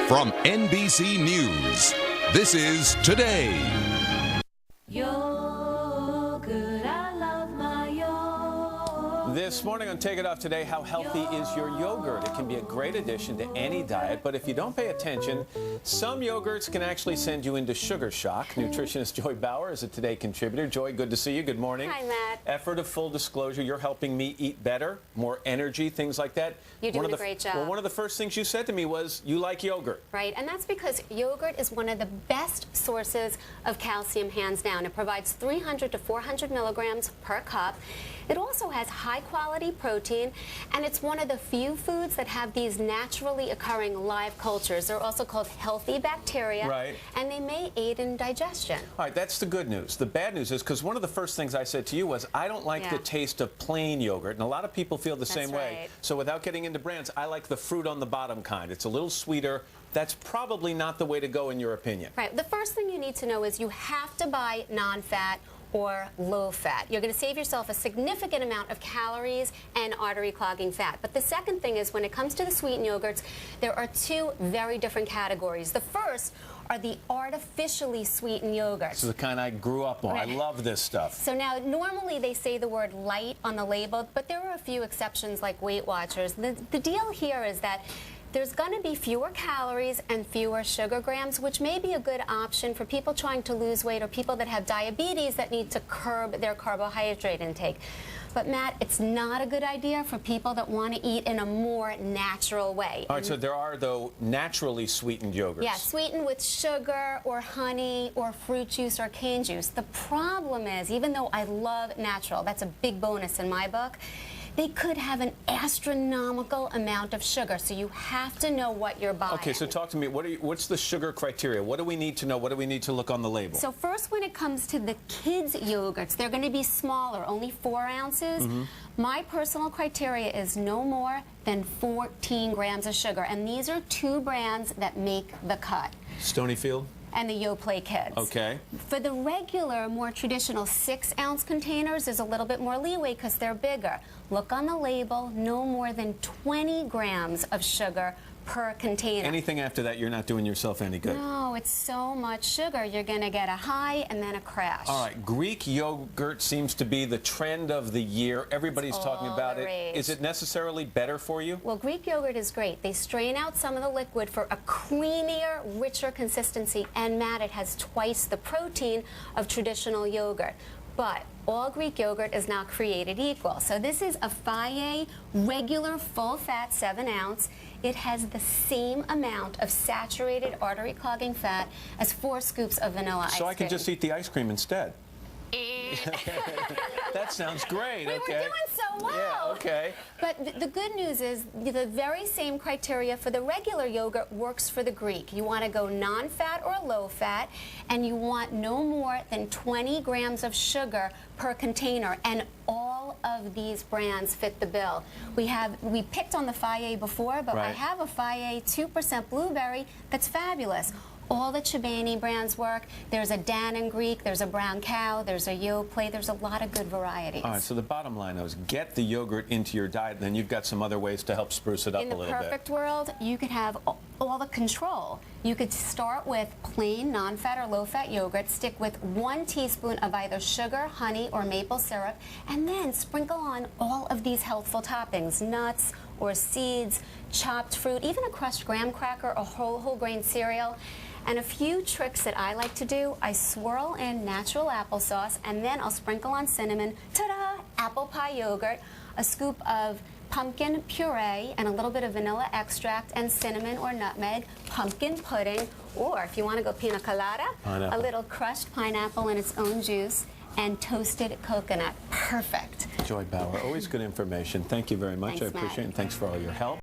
From NBC News, this is Today. Yogurt, I love my yogurt. This morning on Take It Off Today, how healthy is your yogurt? It can be a great addition to any diet, but if you don't pay attention, some yogurts can actually send you into sugar shock. Nutritionist Joy Bauer is a Today contributor. Joy, good to see you. Good morning. Hi, Matt. Effort of full disclosure, you're helping me eat better, more energy, things like that. You're doing a great job. Well, one of the first things you said to me was you like yogurt. Right, and that's because yogurt is one of the best sources of calcium, hands down. It provides 300 to 400 milligrams per cup. It also has high-quality protein, and it's one of the few foods that have these naturally occurring live cultures. They're also called healthy bacteria, right, and they may aid in digestion. All right, that's the good news. The bad news is, because one of the first things I said to you was, I don't like the taste of plain yogurt, and a lot of people feel the same way. So without getting into brands, I like the fruit on the bottom kind. It's a little sweeter. That's probably not the way to go in your opinion. Right. The first thing you need to know is you have to buy non-fat or low fat. You're going to save yourself a significant amount of calories and artery clogging fat. But the second thing is, when it comes to the sweetened yogurts, there are two very different categories. The first are the artificially sweetened yogurts. This is the kind I grew up on. I love this stuff. So now, normally they say the word light on the label, but there are a few exceptions like Weight Watchers. The deal here is that there's going to be fewer calories and fewer sugar grams, which may be a good option for people trying to lose weight or people that have diabetes that need to curb their carbohydrate intake. But, Matt, it's not a good idea for people that want to eat in a more natural way. All right, so there are, though, naturally sweetened yogurts. Yeah, sweetened with sugar or honey or fruit juice or cane juice. The problem is, even though I love natural, that's a big bonus in my book, they could have an astronomical amount of sugar, so you have to know what you're buying. Okay, so talk to me. What's the sugar criteria? What do we need to know? What do we need to look on the label? So first, when it comes to the kids' yogurts, they're going to be smaller, only 4 ounces. My personal criteria is no more than 14 grams of sugar, and these are 2 brands that make the cut. Stonyfield? And the Yoplait Kids. Okay. For the regular, more traditional 6-ounce containers, there's a little bit more leeway because they're bigger. Look on the label, no more than 20 grams of sugar per container. Anything after that, you're not doing yourself any good. No, it's so much sugar. You're going to get a high and then a crash. All right, Greek yogurt seems to be the trend of the year. Everybody's talking about it. Rage. Is it necessarily better for you? Well, Greek yogurt is great. They strain out some of the liquid for a creamier, richer consistency, and Matt, it has twice the protein of traditional yogurt. But all Greek yogurt is not created equal. So this is a Fage regular full-fat 7-ounce. It has the same amount of saturated artery-clogging fat as 4 scoops of vanilla ice cream. So I can just eat the ice cream instead. That sounds great. We were doing so well. Yeah, okay. But the good news is the very same criteria for the regular yogurt works for the Greek. You want to go non-fat or low-fat, and you want no more than 20 grams of sugar per container, and all of these brands fit the bill. We picked on the Fage before, but I have a Fage 2% blueberry that's fabulous. All the Chobani brands work. There's a Dan Greek, there's a Brown Cow, there's a Yoplait, there's a lot of good varieties. All right, so the bottom line is get the yogurt into your diet, and then you've got some other ways to help spruce it up a little bit. In the perfect world, you could have all the control. You could start with plain non-fat or low-fat yogurt, stick with 1 teaspoon of either sugar, honey, or maple syrup, and then sprinkle on all of these healthful toppings, nuts or seeds, chopped fruit, even a crushed graham cracker or whole grain cereal. And a few tricks that I like to do, I swirl in natural applesauce, and then I'll sprinkle on cinnamon, ta-da, apple pie yogurt, a scoop of pumpkin puree, and a little bit of vanilla extract, and cinnamon or nutmeg, pumpkin pudding, or if you want to go pina colada, a little crushed pineapple in its own juice, and toasted coconut. Perfect. Joy Bauer, always good information. Thank you very much. Thanks, I appreciate it, and thanks for all your help.